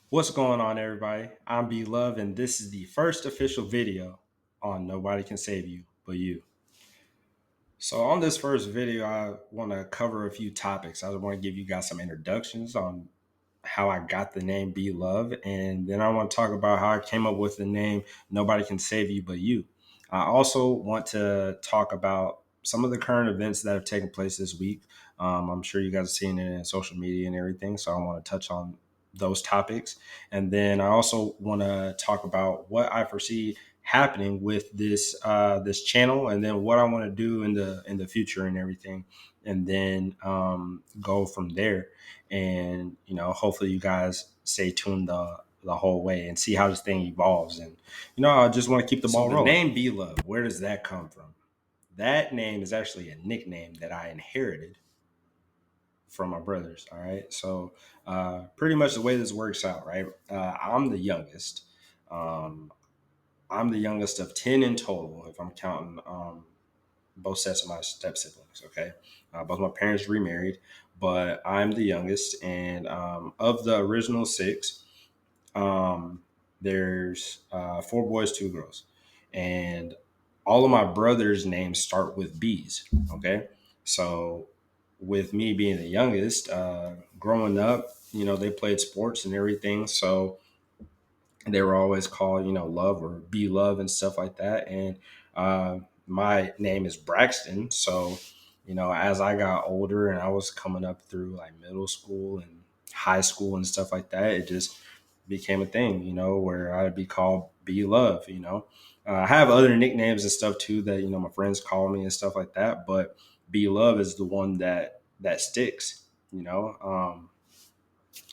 What's going on, everybody? I'm B Love, and this is the first official video on Nobody Can Save You But You. So, on this first video, I want to cover a few topics. I want to give you guys some introductions on how I got the name Be Love, and then I want to talk about how I came up with the name Nobody Can Save You But You. I also want to talk about some of the current events that have taken place this week. I'm sure you guys have seen it in social media and everything, so I want to touch on those topics. And then I also want to talk about what I foresee happening with this channel, and then what I want to do in the future and everything, and then go from there. And hopefully you guys stay tuned the whole way and see how this thing evolves. And I just want to keep the ball rolling. The name Be Love, where does that come from? That name is actually a nickname that I inherited from my brothers. All right, so pretty much the way this works out, right? I'm the youngest. um, I'm the youngest of 10 in total, if I'm counting both sets of my step siblings. Okay. Both my parents remarried, but I'm the youngest. And of the original six, there's four boys, two girls. And all of my brothers' names start with B's. Okay. So with me being the youngest, growing up, they played sports and everything. So they were always called, Love or Be Love and stuff like that. And my name is Braxton. So, as I got older and I was coming up through like middle school and high school and stuff like that, it just became a thing, where I'd be called Be Love. I have other nicknames and stuff too that, my friends call me and stuff like that. But Be Love is the one that sticks.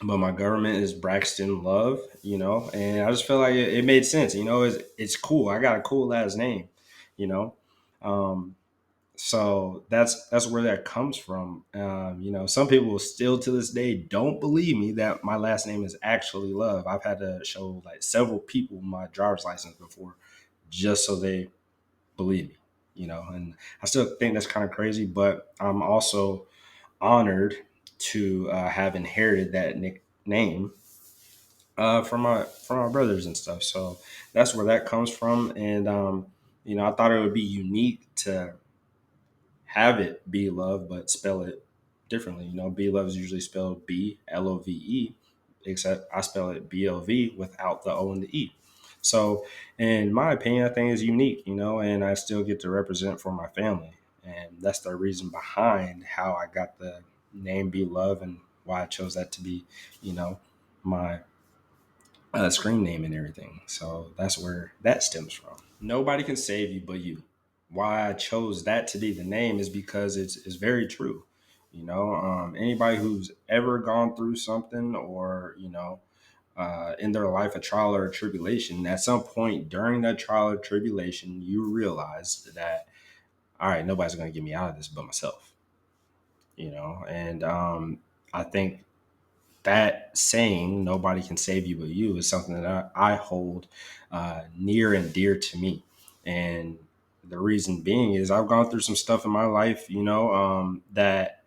But my government is Braxton Love, and I just felt like it made sense. It's cool. I got a cool ass name, you know. Um, so that's where that comes from. Some people still to this day don't believe me that my last name is actually Love. I've had to show like several people my driver's license before just so they believe me, and I still think that's kind of crazy, but I'm also honored to have inherited that nickname from my brothers and stuff. So that's where that comes from. And I thought it would be unique to have it be love, but spell it differently. Be love is usually spelled Blove, except I spell it BLV without the O and the E. So, in my opinion, I think it's unique, and I still get to represent for my family. And that's the reason behind how I got the name Be Love and why I chose that to be, my screen name and everything. So that's where that stems from. Nobody can save you but you. Why I chose that to be the name is because it's very true. Anybody who's ever gone through something, or in their life a trial or a tribulation, at some point during that trial or tribulation, you realize that, all right, nobody's going to get me out of this but myself. And I think that saying, nobody can save you but you, is something that I hold near and dear to me. And the reason being is I've gone through some stuff in my life, that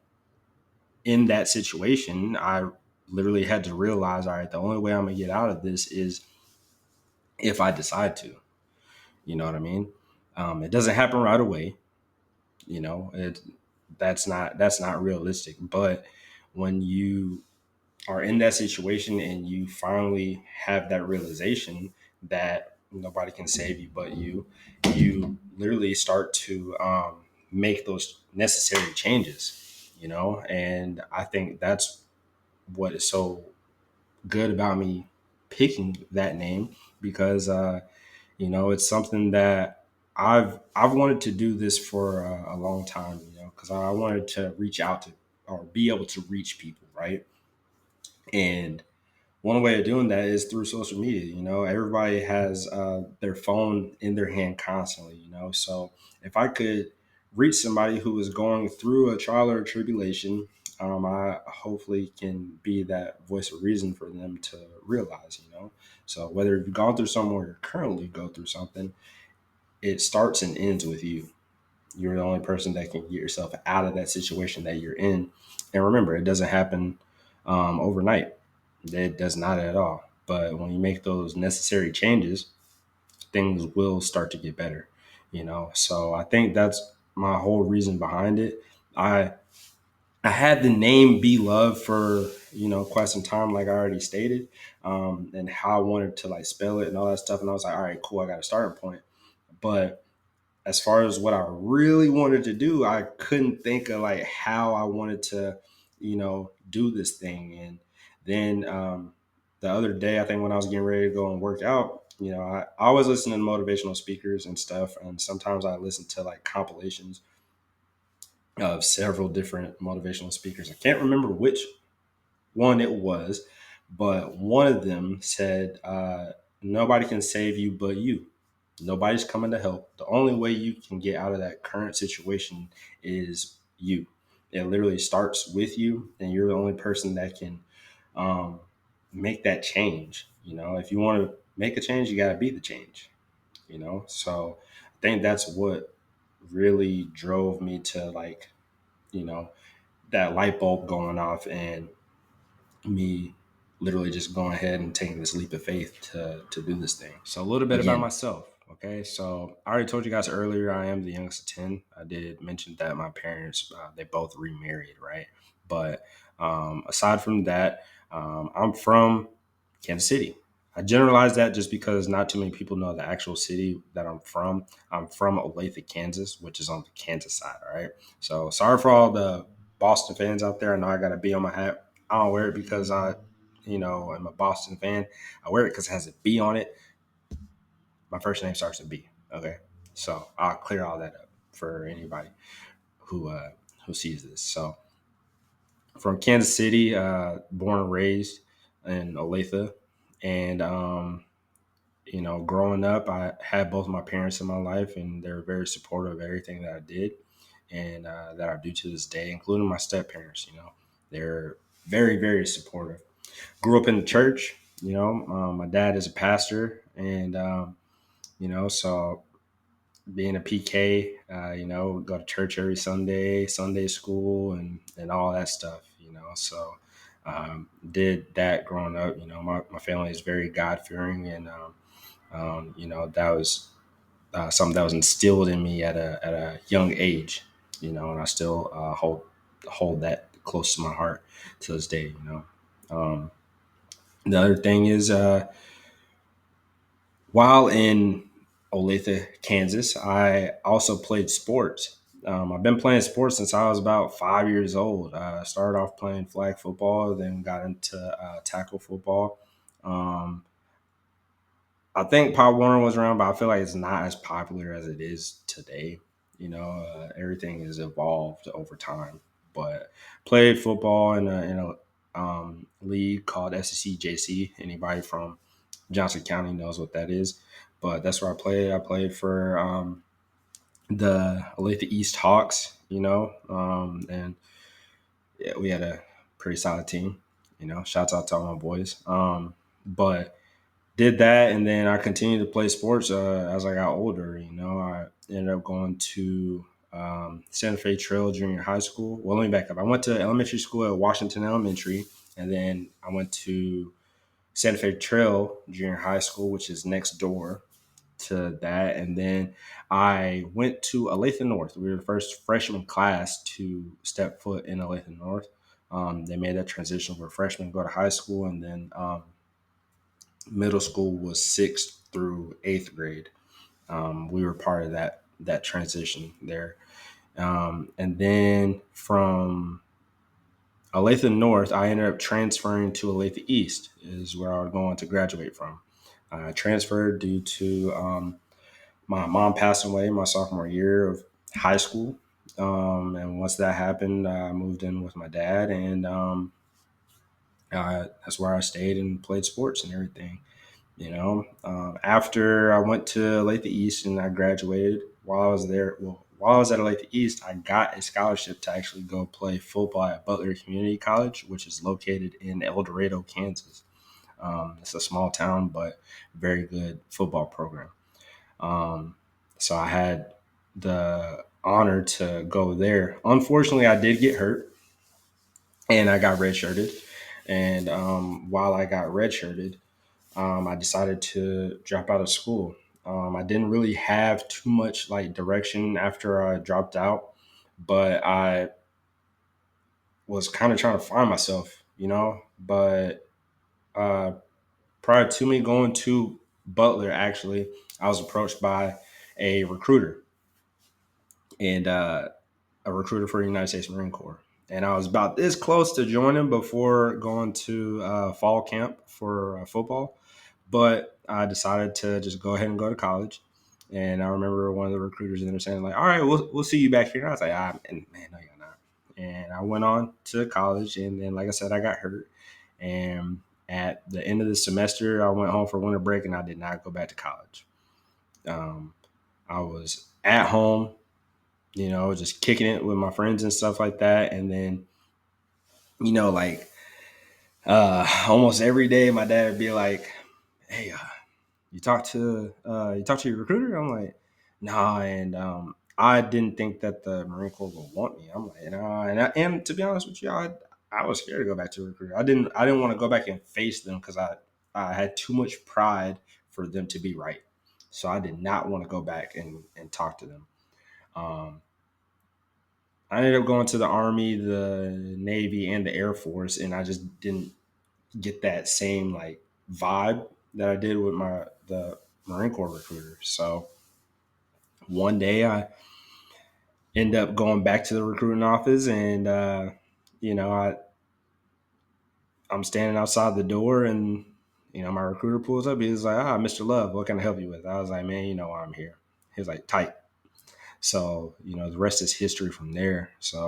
in that situation, I literally had to realize, all right, the only way I'm going to get out of this is if I decide to. You know what I mean? It doesn't happen right away. It that's not realistic. But when you are in that situation and you finally have that realization that nobody can save you but you literally start to make those necessary changes, and I think that's what is so good about me picking that name, because it's something that I've wanted to do this for a long time, because I wanted to reach out to, or be able to reach people, right? And one way of doing that is through social media. Everybody has their phone in their hand constantly. So if I could reach somebody who is going through a trial or a tribulation, I hopefully can be that voice of reason for them to realize. So whether you've gone through something or you're currently go through something, it starts and ends with you. You're the only person that can get yourself out of that situation that you're in. And remember, it doesn't happen overnight. It does not at all. But when you make those necessary changes, things will start to get better, you know. So I think that's my whole reason behind it. I I had the name Be Love for, you know, quite some time, like I already stated, and how I wanted to like spell it and all that stuff. And I was like, all right, cool, I got a starting point. But as far as what I really wanted to do, I couldn't think of like how I wanted to, you know, do this thing. And then the other day, I think when I was getting ready to go and work out, you know, I always listen to motivational speakers and stuff. And sometimes I listen to like compilations of several different motivational speakers. I can't remember which one it was, but one of them said, nobody can save you but you. Nobody's coming to help. The only way you can get out of that current situation is you. It literally starts with you, and you're the only person that can um, make that change. You know, if you want to make a change, you got to be the change, you know? So I think that's what really drove me to like, you know, that light bulb going off and me literally just going ahead and taking this leap of faith to do this thing. So a little bit about Again. myself. Okay, so I already told you guys earlier I am the youngest of 10. I did mention that my parents they both remarried, right? But aside from that, I'm from Kansas City. I generalize that just because not too many people know the actual city that I'm from. I'm from Olathe, Kansas, which is on the Kansas side. All right. So sorry for all the Boston fans out there. I know I got a B on my hat. I don't wear it because I, you know, am a Boston fan. I wear it because it has a B on it. My first name starts with B. Okay. So I'll clear all that up for anybody who uh, who sees this. So from Kansas City, born and raised in Olathe, and you know, growing up, I had both my parents in my life, and they're very supportive of everything that I did and that I do to this day, including my step parents. You know, they're very, very supportive. Grew up in the church. You know, my dad is a pastor, and you know, so being a PK, you know, go to church every Sunday, Sunday school, and all that stuff. You know, so did that growing up. You know, my family is very God fearing, and you know, that was something that was instilled in me at a young age. You know, and I still hold that close to my heart to this day. You know, the other thing is while in Olathe, Kansas, I also played sports. I've been playing sports since I was about 5 years old. I started off playing flag football, then got into tackle football. Um, I think Pop Warner was around, but I feel like it's not as popular as it is today. You know, everything has evolved over time. But played football in a league called SECJC. Anybody from Johnson County knows what that is. But that's where I played. I played for the Olathe East Hawks. You know, and yeah, we had a pretty solid team. You know, shouts out to all my boys. But did that, and then I continued to play sports as I got older. You know, I ended up going to Santa Fe Trail Junior High School. Well, let me back up. I went to elementary school at Washington Elementary, and then I went to Santa Fe Trail Junior High School, which is next door to that. And then I went to Olathe North. We were the first freshman class to step foot in Olathe North. They made that transition where freshmen go to high school, and then middle school was sixth through eighth grade. We were part of that transition there. And then from Olathe North, I ended up transferring to Olathe East, is where I was going to graduate from. I transferred due to my mom passing away my sophomore year of high school. And once that happened, I moved in with my dad, and that's where I stayed and played sports and everything. You know, after I went to Olathe East and I graduated, while I was there, well, while I was at Olathe East, I got a scholarship to actually go play football at Butler Community College, which is located in El Dorado, Kansas. It's a small town, but very good football program. Um, so I had the honor to go there. Unfortunately, I did get hurt and I got redshirted. And while I got redshirted, I decided to drop out of school. I didn't really have too much like direction after I dropped out, but I was kind of trying to find myself, But uh, prior to me going to Butler, actually, I was approached by a recruiter and a recruiter for the United States Marine Corps. And I was about this close to joining before going to fall camp for football, but I decided to just go ahead and go to college. And I remember one of the recruiters in there saying, like, "All right, we'll see you back here." And I was like, and man, no, you're not. And I went on to college, and then, like I said, I got hurt. And at the end of the semester, I went home for winter break, and I did not go back to college. Um, I was at home, just kicking it with my friends and stuff like that. And then, like almost every day, my dad would be like, "Hey, you talk to your recruiter?" I'm like, "Nah," and I didn't think that the Marine Corps would want me. I'm like, "Nah," and to be honest with you, I was scared to go back to a recruiter. I didn't want to go back and face them because I had too much pride for them to be right. So I did not want to go back and talk to them. Um, I ended up going to the Army, the Navy, and the Air Force, and I just didn't get that same like vibe that I did with the Marine Corps recruiter. So one day I end up going back to the recruiting office, and you know I I'm standing outside the door, and my recruiter pulls up. He's like, "Ah, Mr. Love, what can I help you with?" I was like, "Man, you know why I'm here." He was like, "Tight." So the rest is history from there. So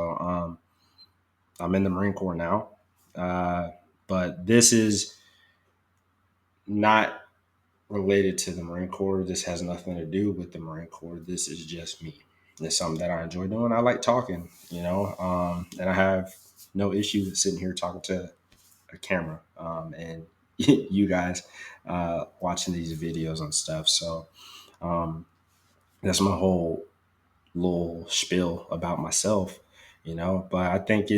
I'm in the Marine Corps now, uh, but this is not related to the Marine Corps. This has nothing to do with the Marine Corps. This is just me. It's something that I enjoy doing. I like talking, and I have no issue with sitting here talking to a camera and you guys watching these videos and stuff. So um, that's my whole little spiel about myself, But I think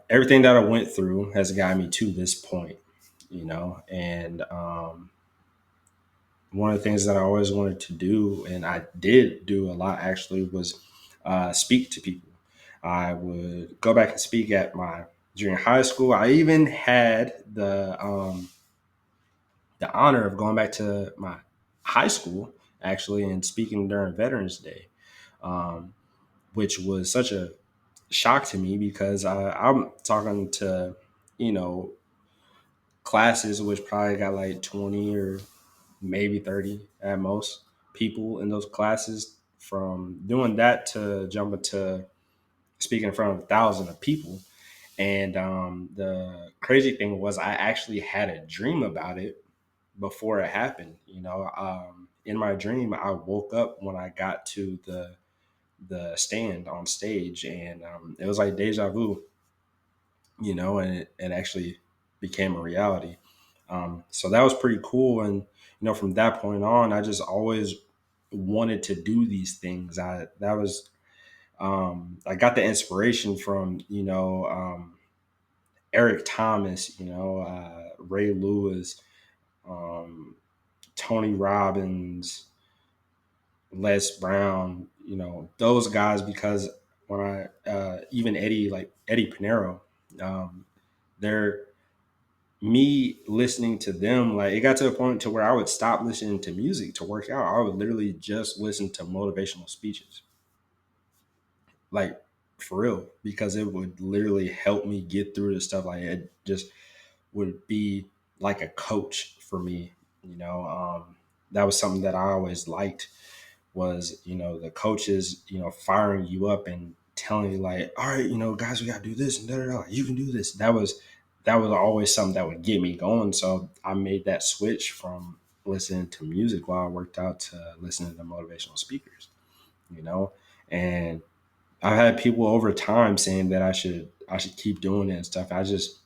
everything that I went through has got me to this point, and one of the things that I always wanted to do, and I did do a lot actually, was speak to people. I would go back and speak at my junior high school. I even had the honor of going back to my high school actually and speaking during Veterans Day, um, which was such a shock to me because I'm talking to you know classes which probably got like 20 or maybe 30 at most people in those classes. From doing that to jumping to speaking in front of 1,000 of people. And the crazy thing was I actually had a dream about it before it happened. In my dream, I woke up when I got to the stand on stage, and it was like deja vu, and it actually became a reality. So that was pretty cool. And from that point on, I just always wanted to do these things. I got the inspiration from Eric Thomas, Ray Lewis, um, Tony Robbins, Les Brown, those guys, because when I even Eddie Pinero, um, they're me listening to them. Like, it got to a point to where I would stop listening to music to work out. I would literally just listen to motivational speeches, like, for real, because it would literally help me get through the stuff. Like, it just would be like a coach for me. That was something that I always liked, was the coaches firing you up and telling you, like, "All right, guys, we got to do this and da, da, da. You can do this." That was always something that would get me going. So I made that switch from listening to music while I worked out to listening to motivational speakers. you know and I've had people over time saying that I should keep doing it and stuff. I just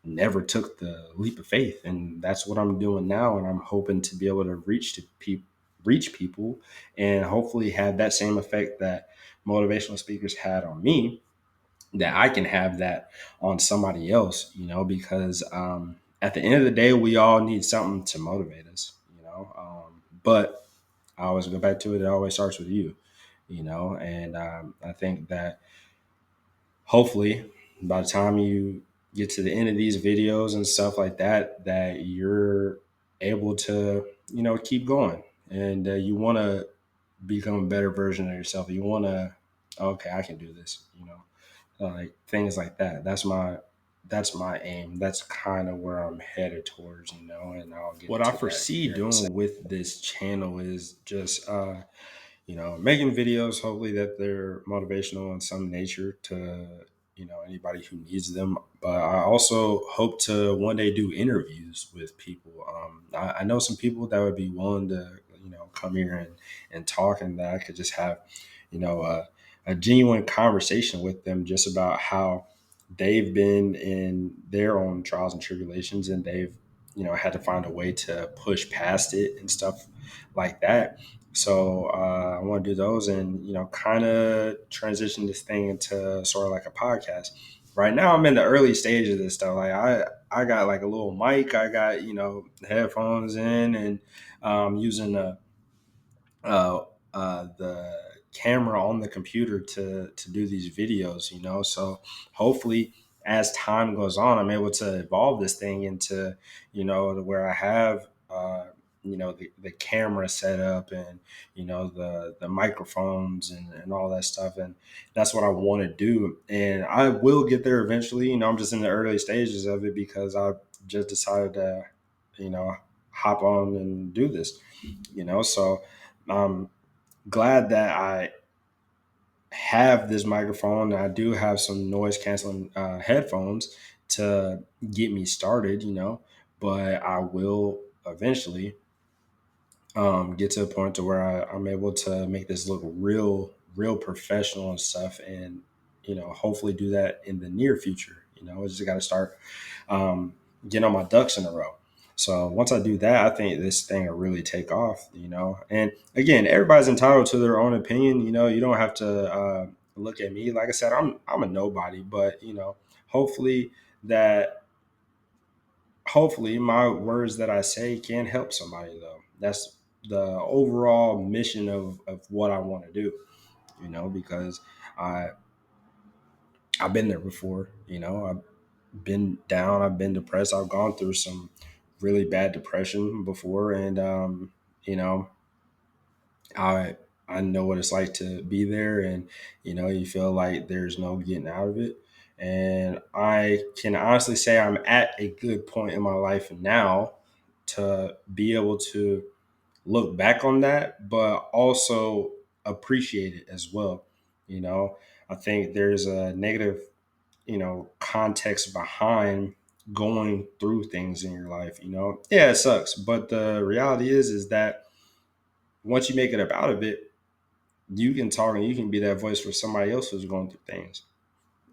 never took the leap of faith, and that's what I'm doing now. And I'm hoping to be able to reach people, and hopefully have that same effect that motivational speakers had on me, that I can have that on somebody else. Because at the end of the day, we all need something to motivate us, you know. But I always go back to it. It always starts with you, you know. And I think that hopefully by the time you get to the end of these videos and stuff like that, that you're able to, you know, keep going, and you want to become a better version of yourself. You want to, okay, I can do this, you know, like things like that. That's my aim. That's kind of where I'm headed towards, you know, and I'll get What I into that foresee here in a second. doing with this channel is just you know, making videos, hopefully that they're motivational in some nature to, you know, anybody who needs them. But I also hope to one day do interviews with people. I know some people that would be willing to, you know, come here and talk, and that I could just have, you know, a genuine conversation with them just about how they've been in their own trials and tribulations, and they've, you know, had to find a way to push past it and stuff like that. So I want to do those, and, you know, kind of transition this thing into sort of like a podcast. Right now, I'm in the early stages of this stuff. Like I got like a little mic. I got, you know, headphones in, and using uh, the camera on the computer to do these videos. You know, so hopefully as time goes on, I'm able to evolve this thing into, you know, to where I have. You know, the camera set up, and, you know, the microphones and all that stuff, and that's what I want to do, and I will get there eventually. You know, I'm just in the early stages of it because I just decided to, you know, hop on and do this, you know. So I'm glad that I have this microphone. I do have some noise canceling headphones to get me started, you know, but I will eventually get to a point to where I'm able to make this look real professional and stuff, and, you know, hopefully do that in the near future. You know, I just got to start getting all my ducks in a row. So once I do that, I think this thing will really take off, you know. And again, everybody's entitled to their own opinion. You know, you don't have to look at me. Like I said, I'm a nobody, but, you know, hopefully that hopefully my words that I say can help somebody, though. That's the overall mission of what I want to do, you know, because I I've been there before, you know. I've been down, I've been depressed, I've gone through some really bad depression before, and you know, I I know what it's like to be there, and, you know, you feel like there's no getting out of it. And I can honestly say I'm at a good point in my life now to be able to look back on that, but also appreciate it as well. You know, I think there's a negative, you know, context behind going through things in your life. You know, yeah, it sucks, but the reality is that once you make it about of it, you can talk and you can be that voice for somebody else who's going through things.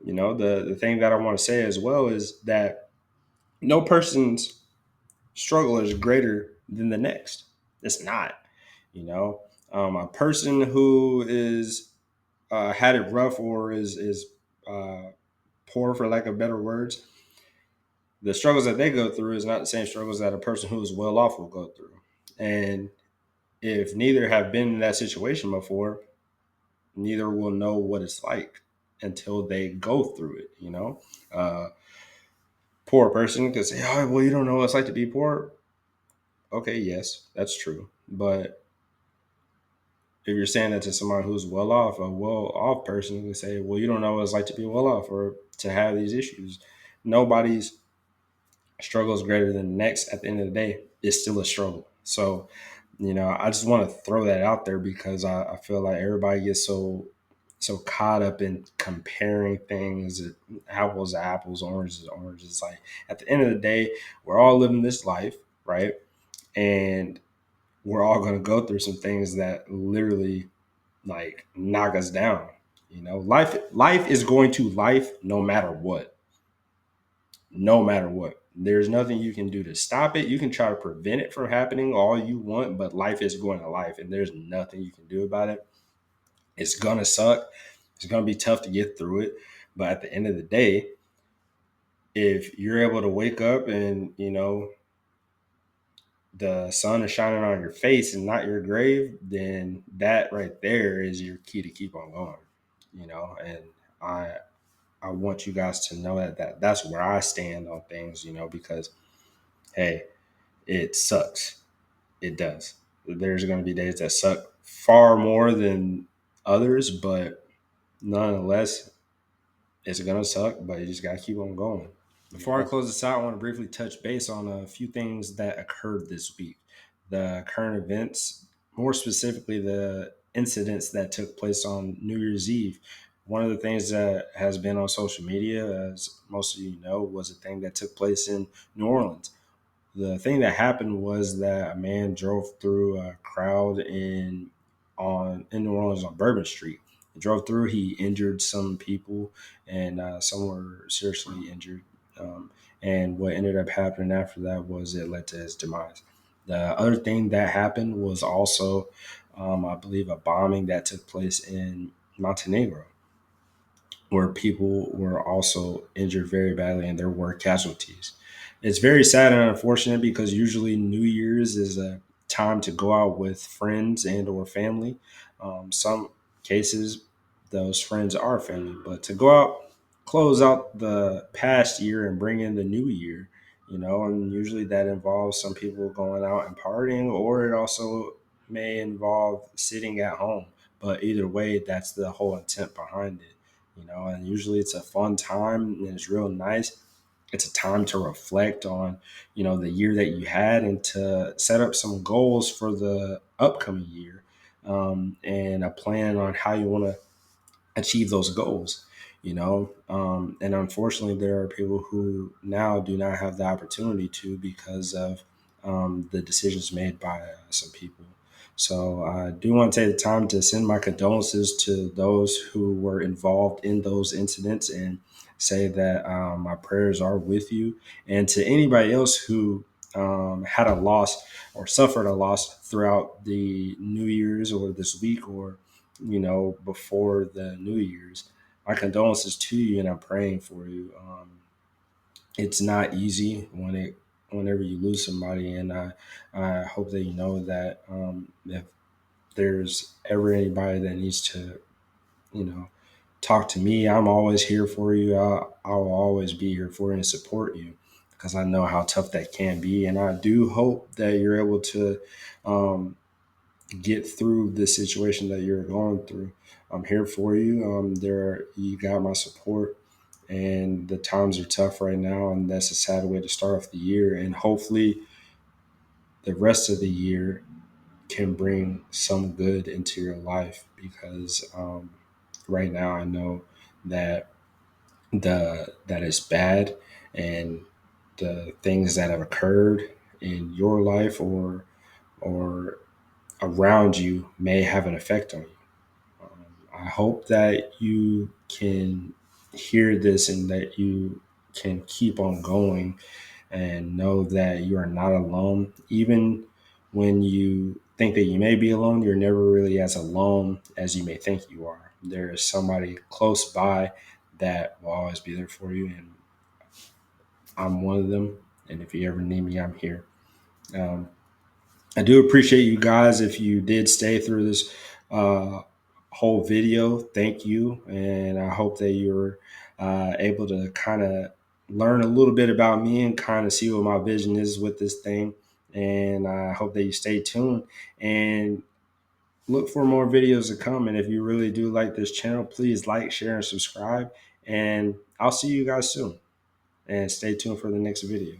You know, the thing that I want to say as well is that no person's struggle is greater than the next. It's not. You know, a person who is had it rough, or is uh, poor, for lack of better words, the struggles that they go through is not the same struggles that a person who is well off will go through. And if neither have been in that situation before, neither will know what it's like until they go through it. You know, poor person could say, "Oh, well, you don't know what it's like to be poor." Okay, yes, that's true, but if you're saying that to someone who's well off, a well off person can say, "Well, you don't know what it's like to be well off or to have these issues." Nobody's struggle is greater than the next. At the end of the day, it's still a struggle. So, you know, I just want to throw that out there because I feel like everybody gets so caught up in comparing things, apples to apples, oranges to oranges. Like, at the end of the day, we're all living this life, right? And we're all going to go through some things that literally like knock us down. You know, life is going to life no matter what. No matter what. There's nothing you can do to stop it. You can try to prevent it from happening all you want, but life is going to life, and there's nothing you can do about it. It's gonna suck. It's gonna be tough to get through it, but at the end of the day, if you're able to wake up and the sun is shining on your face and not your grave, then that right there is your key to keep on going. And I I want you guys to know that's where I stand on things, because hey, it sucks. It does. There's going to be days that suck far more than others, but nonetheless, it's going to suck, but you just got to keep on going. Before I close this out, I want to briefly touch base on a few things that occurred this week. The current events, more specifically, the incidents that took place on New Year's Eve. One of the things that has been on social media, as most of you know, was a thing that took place in New Orleans. The thing that happened was that a man drove through a crowd in New Orleans on Bourbon Street. He drove through. He injured some people, and some were seriously injured. Um, and what ended up happening after that was it led to his demise. The other thing that happened was also, I believe, a bombing that took place in Montenegro, where people were also injured very badly and there were casualties. It's very sad and unfortunate because usually New Year's is a time to go out with friends and or family. Some cases, those friends are family, but to go out, close out the past year and bring in the new year, and usually that involves some people going out and partying, or it also may involve sitting at home. But either way, that's the whole intent behind it, and usually it's a fun time and it's real nice. It's a time to reflect on the year that you had and to set up some goals for the upcoming year, and a plan on how you want to achieve those goals. And unfortunately there are people who now do not have the opportunity to because of the decisions made by some people. So I do want to take the time to send my condolences to those who were involved in those incidents and say that my prayers are with you, and to anybody else who had a loss or suffered a loss throughout the New Year's or this week, or before the New Year's. My condolences to you, and I'm praying for you. It's not easy whenever you lose somebody, and I hope that you know that if there's ever anybody that needs to, you know, talk to me, I'm always here for you. I'll always be here for you and support you because I know how tough that can be, and I do hope that you're able to. Um, get through the situation that you're going through. I'm here for you. You got my support, and the times are tough right now, and that's a sad way to start off the year. And hopefully, the rest of the year can bring some good into your life because right now I know that that is bad, and the things that have occurred in your life or around you may have an effect on you. I hope that you can hear this and that you can keep on going and know that you are not alone. Even when you think that you may be alone, you're never really as alone as you may think you are. There is somebody close by that will always be there for you, and I'm one of them. And if you ever need me, I'm here. Um, I do appreciate you guys. If you did stay through this uh, whole video, thank you. And I hope that you're able to kind of learn a little bit about me and kind of see what my vision is with this thing. And I hope that you stay tuned and look for more videos to come. And if you really do like this channel, please like, share, and subscribe. And I'll see you guys soon. And stay tuned for the next video.